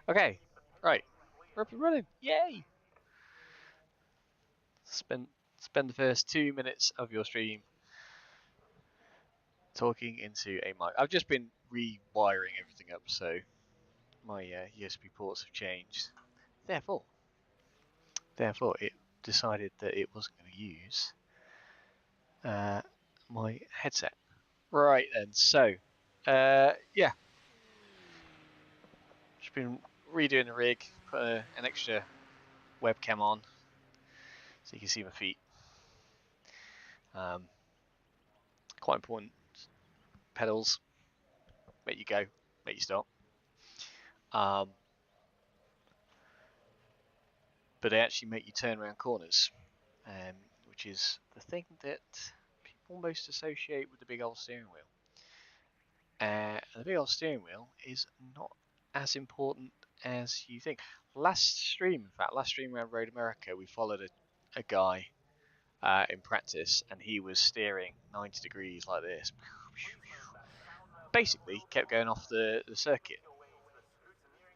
Okay, right. We're up and running. Yay! Spend the first 2 minutes of your stream talking into a mic. I've just been rewiring everything up, so my USB ports have changed. Therefore, it decided that it wasn't going to use my headset. Right then, so yeah, just been redoing the rig, put an extra webcam on so you can see my feet. Quite important. Pedals make you go, make you stop. But they actually make you turn around corners, which is the thing that people most associate with the big old steering wheel. The big old steering wheel is not as important as you think. Last stream around Road America, we followed a guy in practice, and he was steering 90 degrees like this. Basically, kept going off the circuit.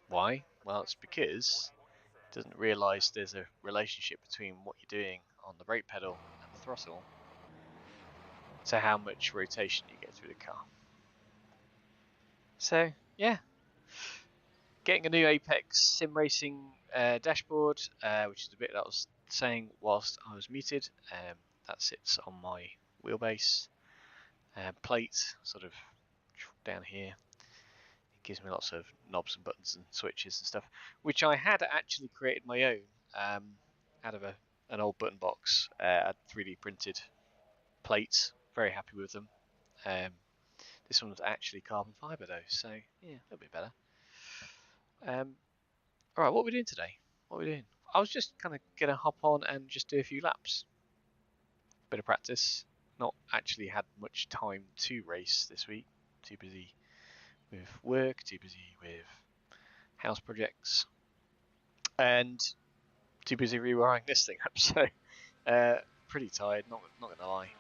Why? Well, it's because he doesn't realise there's a relationship between what you're doing on the brake pedal and the throttle to how much rotation you get through the car. So, yeah. Getting a new Apex Sim Racing dashboard, which is the bit that I was saying whilst I was muted. That sits on my wheelbase plate, sort of down here. It gives me lots of knobs and buttons and switches and stuff, which I had actually created my own out of an old button box. I had 3D printed plates, very happy with them. This one's actually carbon fibre though, so yeah, a little bit better. Alright, what are we doing today? I was just kind of going to hop on and just do a few laps. Bit of practice. Not actually had much time to race this week. Too busy with work, too busy with house projects, and too busy rewiring this thing up. So, pretty tired, not gonna lie.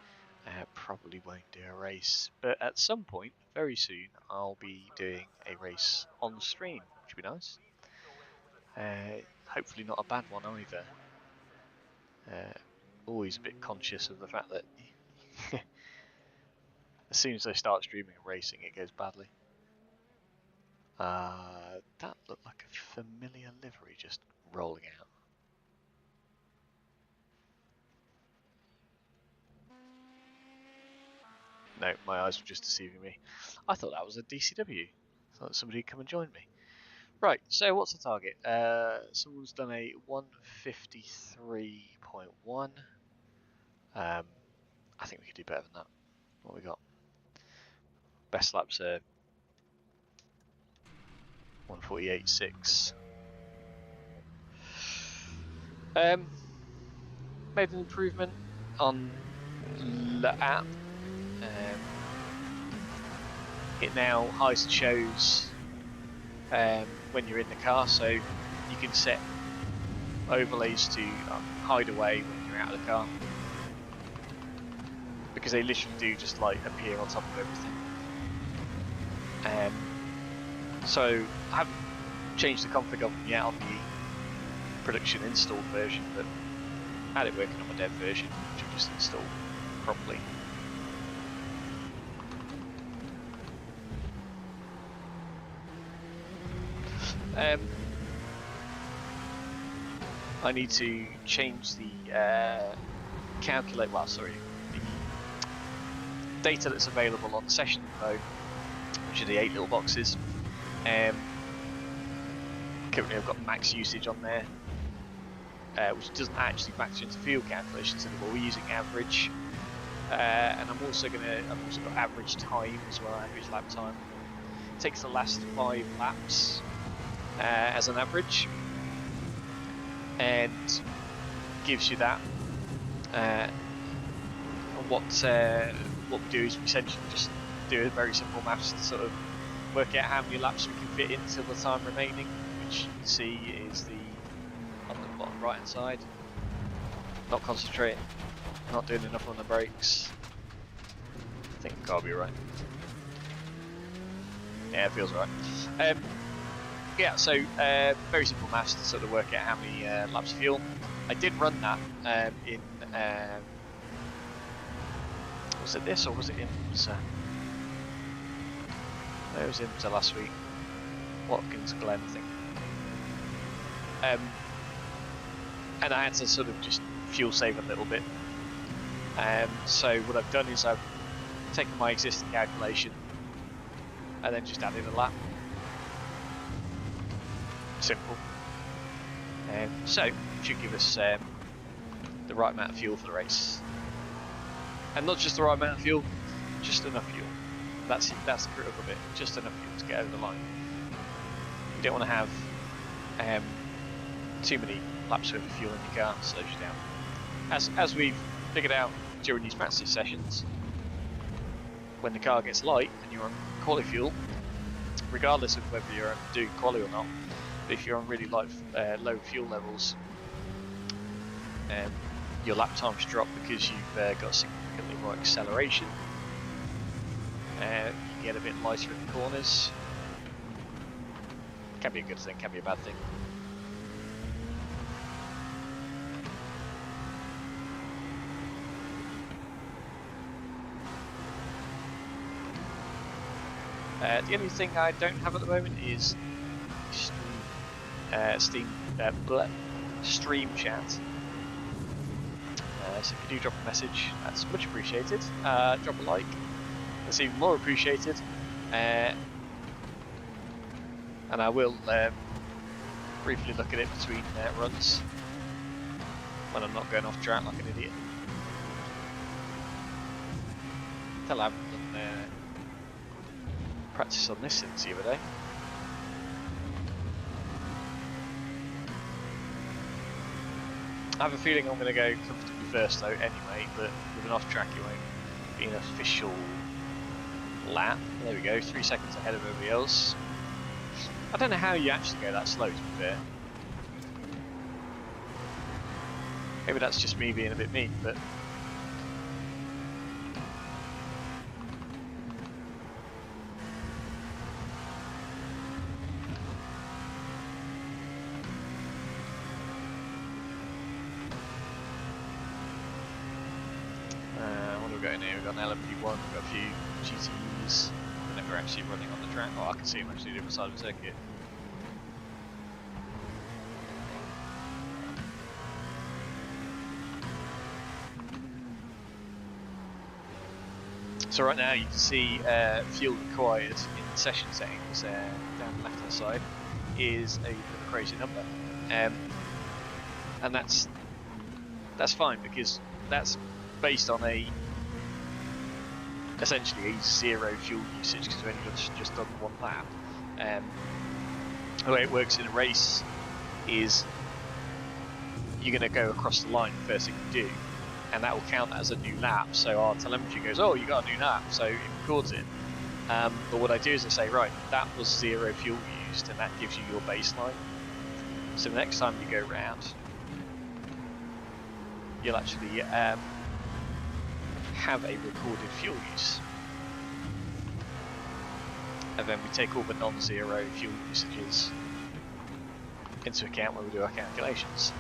Probably won't do a race, but at some point, very soon, I'll be doing a race on stream, which would be nice. Hopefully not a bad one either. Always a bit conscious of the fact that as soon as I start streaming and racing, it goes badly. That looked like a familiar livery just rolling out. No, my eyes were just deceiving me. I thought that was a DCW. I thought somebody would come and join me. Right, so what's the target? Someone's done a 153.1. I think we could do better than that. What we got? Best laps are 148.6. Made an improvement on the app. It now hides and shows when you're in the car, so you can set overlays to hide away when you're out of the car, because they literally do just like appear on top of everything. So I haven't changed the config of them yet on the production installed version, but I had it working on my dev version, which I just installed properly. I need to change the the data that's available on the session info, which are the 8 little boxes. Currently I've got max usage on there, which doesn't actually factor into fuel calculations anymore. We're using average, and I've also got average time as well, average lap time. It takes the last 5 laps as an average, and gives you that. What we do is we essentially just do a very simple maths to sort of work out how many laps we can fit into the time remaining, which you can see is on the bottom right hand side. Not concentrating, not doing enough on the brakes. I think the car will be right. Yeah, it feels right. yeah, so very simple maths to sort of work out how many laps of fuel. I did run that in, was it this or was it IMSA? No, it was IMSA last week. Watkins Glen, I think. And I had to sort of just fuel save a little bit. So what I've done is I've taken my existing calculation and then just added a lap. Simple. So it should give us the right amount of fuel for the race, and not just the right amount of fuel, just enough fuel. That's the critical bit. Just enough fuel to get over the line. You don't want to have too many laps worth of fuel in your car, slows you down. As we've figured out during these practice sessions, when the car gets light and you're on quali fuel, regardless of whether you're doing quali or not, but if you're on really light, low fuel levels, your lap times drop because you've got significantly more acceleration. You get a bit lighter in the corners. Can be a good thing, can be a bad thing. The only thing I don't have at the moment is stream chat. So if you do drop a message, that's much appreciated. Drop a like, that's even more appreciated. And I will briefly look at it between runs when I'm not going off track like an idiot. Tell I haven't done practice on this since the other day. I have a feeling I'm going to go comfortably first though anyway, but with an off track it won't be an official lap. There we go, 3 seconds ahead of everybody else. I don't know how you actually go that slow, to be fair. Maybe that's just me being a bit mean, but we've got an LMP1, we've got a few GTEs, they're never actually running on the track. Oh, I can see them actually on the other side of the circuit. So right now you can see fuel required in the session settings down the left hand side is a crazy number, and that's fine because that's based on essentially a zero fuel usage because we've only just done one lap. The way it works in a race is you're going to go across the line the first thing you do, and that will count as a new lap. So our telemetry goes, oh, you got a new lap, so it records it. But what I do is I say, right, that was zero fuel used, and that gives you your baseline. So the next time you go round, you'll actually have a recorded fuel use, and then we take all the non-zero fuel usages into account when we do our calculations.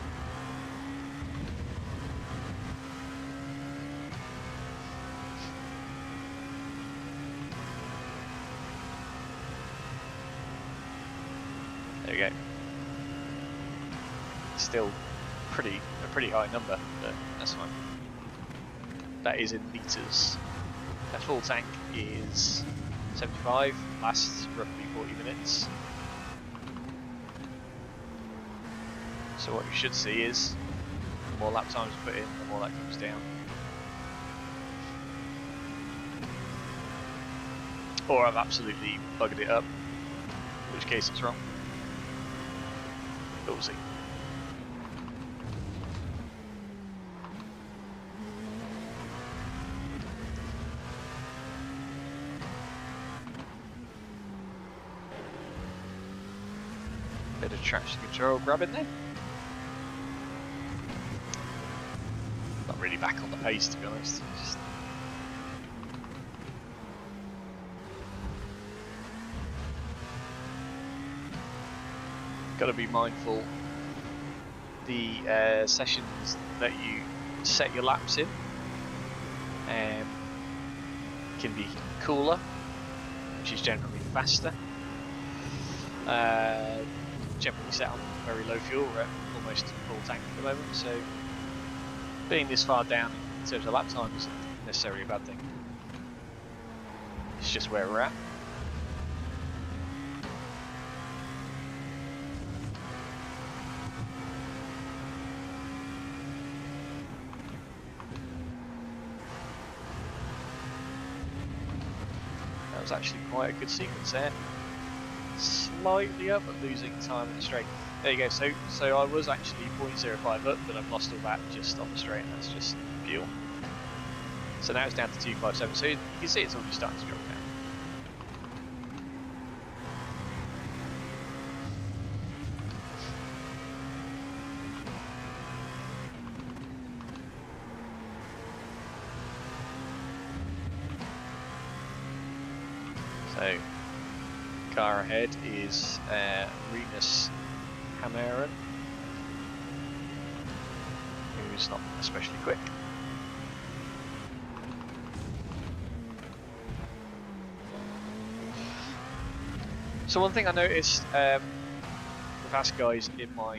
There we go. Still a pretty high number, but that's fine. That is in litres. A full tank is 75, lasts roughly 40 minutes. So what you should see is the more lap times you put in, the more that comes down. Or I've absolutely buggered it up, in which case it's wrong. But we'll see. Bit of traction control grabbing there. Not really back on the pace, to be honest. Just got to be mindful the sessions that you set your laps in can be cooler, which is generally faster. Generally set on very low fuel, we're at almost full tank at the moment, so being this far down in terms of lap time isn't necessarily a bad thing. It's just where we're at. That was actually quite a good sequence there. Slightly up, but losing time in the straight. There you go. So I was actually 0.05 up, but I've lost all that just on the straight, and that's just fuel. So now it's down to 257. So you can see it's already starting to drop down. So, car ahead is Renus Hameren, who's not especially quick. So one thing I noticed the fast guys in my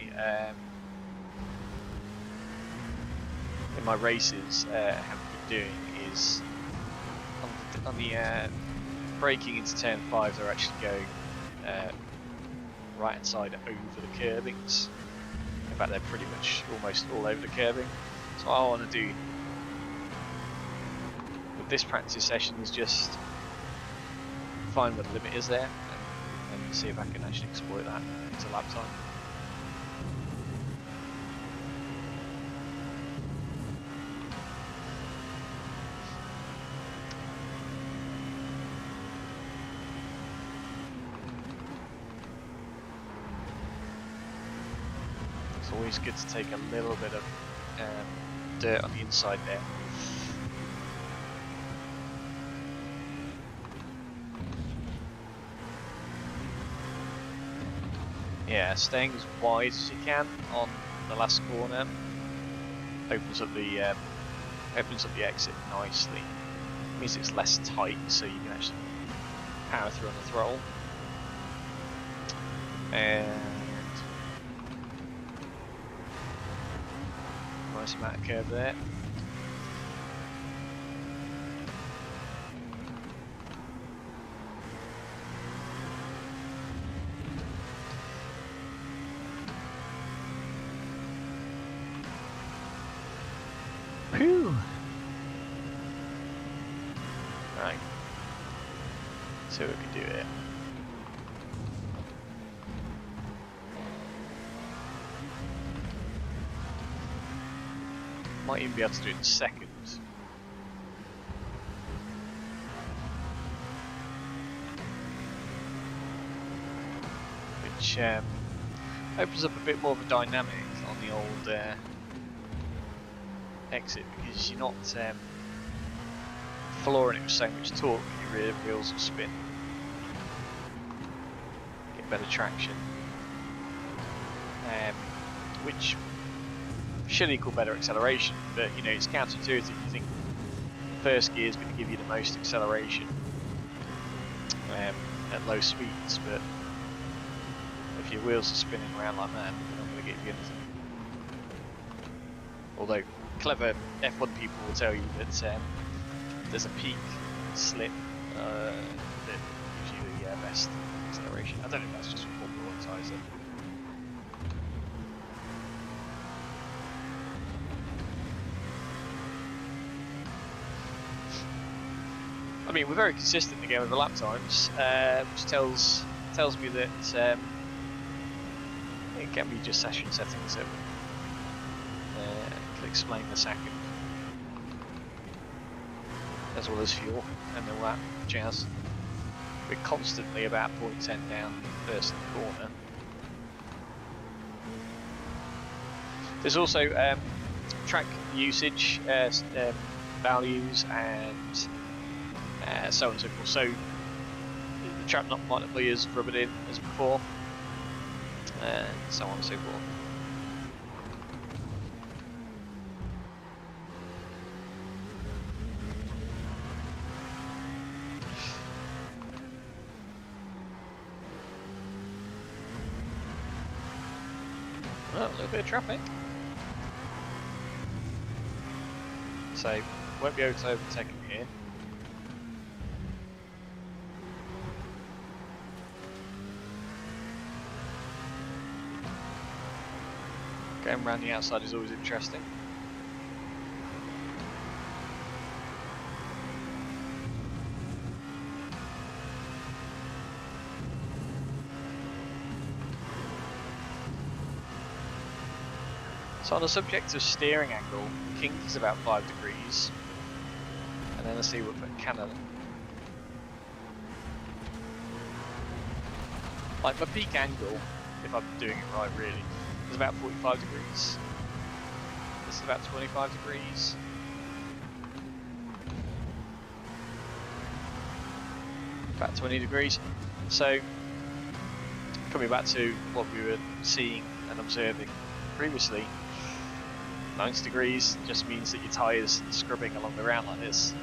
races have been doing is on the braking into turn 5, they're actually going right hand side over the curbings. In fact, they're pretty much almost all over the curbing. So what I want to do with this practice session is just find what the limit is there and see if I can actually exploit that into lap time. It's always good to take a little bit of dirt on the inside there. Yeah, staying as wide as you can on the last corner opens up the exit nicely. It means it's less tight, so you can actually power through on the throttle. And nice amount of curve there. Whew. Right. See what we can do here. Might even be able to do it in seconds. Which opens up a bit more of a dynamic on the old exit, because you're not flooring it with so much torque, your rear wheels will spin. Get better traction. Which should equal better acceleration, but you know, it's counterintuitive. You think the first gear is going to give you the most acceleration at low speeds, but if your wheels are spinning around like that, they're not going to give you anything. Although clever F1 people will tell you that there's a peak slip that gives you the best acceleration. I don't know if that's just Formula 1 size. I mean, we're very consistent again with the lap times, which tells me that it can be just session settings that can explain the second, as well as fuel and all that jazz. We're constantly about 0.10 down first in the corner. There's also track usage values and so on and so forth. So the track might not be as rubbered in as before. and so on and so forth. Well, a little bit of traffic. So, won't be able to overtake him here. Going around the outside is always interesting. So on the subject of steering angle, kink is about 5 degrees. And then let's see what Canada. Like my peak angle, if I'm doing it right really, is about 45 degrees. This is about 25 degrees. About 20 degrees. So coming back to what we were seeing and observing previously, 90 degrees just means that your tyres are scrubbing along the ground like this.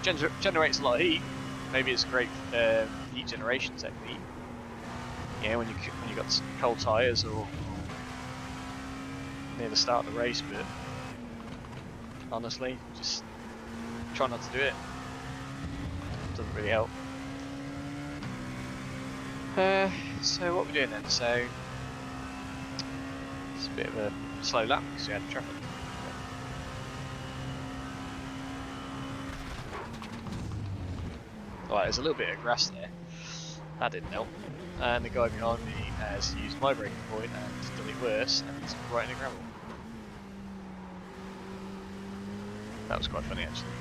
It generates a lot of heat. Maybe it's a great heat generation technique. Yeah, when you got cold tyres or near the start of the race, but honestly, just try not to do it. Doesn't really help. So what we're doing then? So it's a bit of a slow lap because we had traffic. Alright, there's a little bit of grass there. That didn't help. And the guy behind me has used my braking point and done it worse, and he's right in the gravel. That was quite funny actually.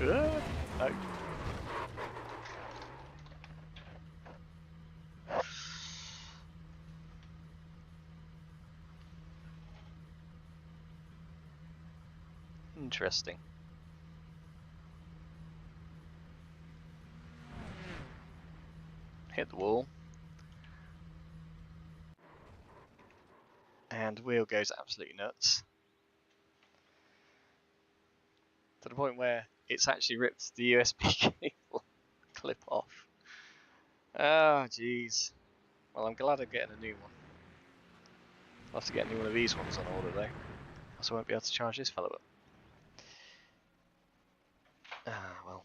No. Interesting. Hit the wall. And the wheel goes absolutely nuts. To the point where it's actually ripped the USB cable clip off. Oh, jeez. Well, I'm glad I'm getting a new one. I'll have to get a new one of these ones on order though. Else I won't be able to charge this fellow up. Ah, well.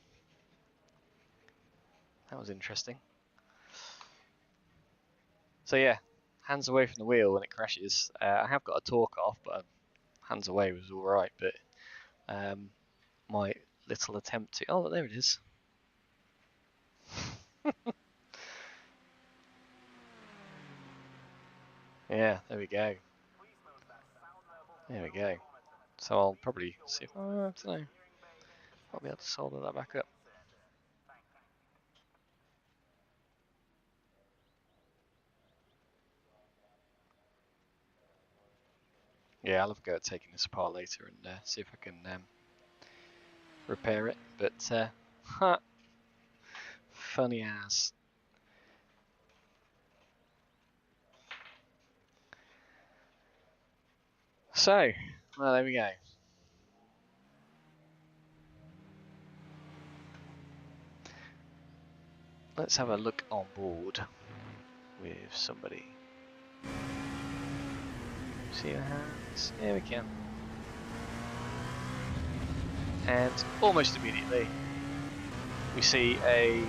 That was interesting. So yeah, hands away from the wheel when it crashes. I have got a torque off, but hands away was alright, but my little attempt to... Oh, there it is. Yeah, there we go. There we go. So I'll probably see if... I don't know. I'll be able to solder that back up. Yeah, I'll have a go at taking this apart later and see if I can repair it. But, funny ass. So, well, there we go. Let's have a look on board with somebody. See your hands? There we can. And almost immediately we see a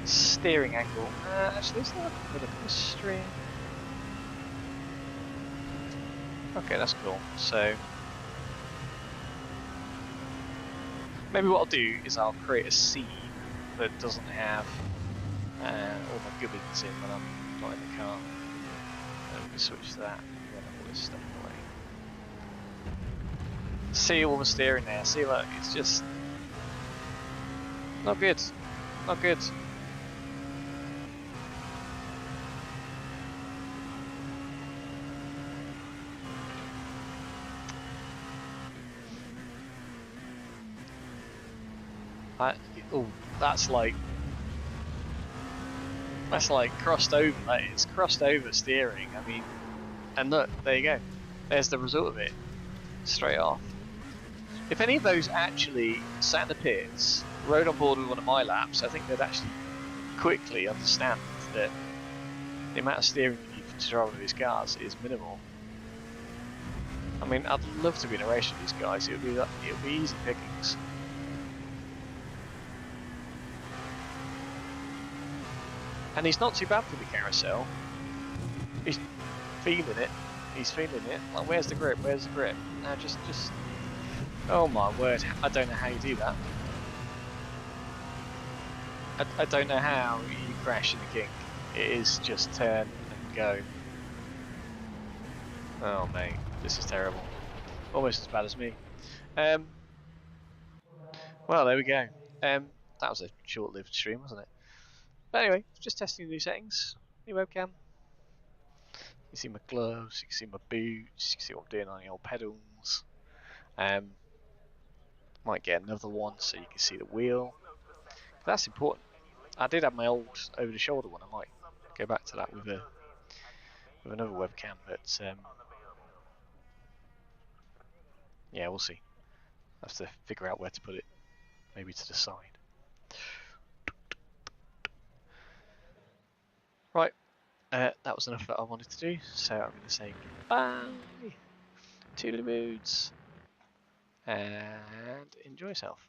steering angle. Actually, let's have a look at the stream. Okay, that's cool. So maybe what I'll do is I'll create a scene that doesn't have all my gubbins in when I'm not in the car. And we can switch to that and run all this stuff away. See all the steering there. See, look, it's just not good. Not good. Oh, that's like crossed over. Like, it's crossed over steering. I mean, and look, there you go. There's the result of it. Straight off. If any of those actually sat in the pits, rode on board with one of my laps, I think they'd actually quickly understand that the amount of steering you need to drive one of these cars is minimal. I mean, I'd love to be in a race with these guys. It would be easy pickings. And he's not too bad for the carousel. He's feeling it. He's feeling it. Like, where's the grip? Where's the grip? Now, just. Oh my word! I don't know how you do that. I don't know how you crash in the kink. It is just turn and go. Oh mate, this is terrible. Almost as bad as me. Well, there we go. That was a short-lived stream, wasn't it? But anyway, just testing new settings. New webcam. You can see my gloves, you can see my boots, you can see what I'm doing on the old pedals. Might get another one so you can see the wheel. But that's important. I did have my old over-the-shoulder one. I might go back to that with another webcam, but yeah, we'll see. I have to figure out where to put it. Maybe to the side. Right, that was enough that I wanted to do, so I'm going to say goodbye to the moods and enjoy yourself.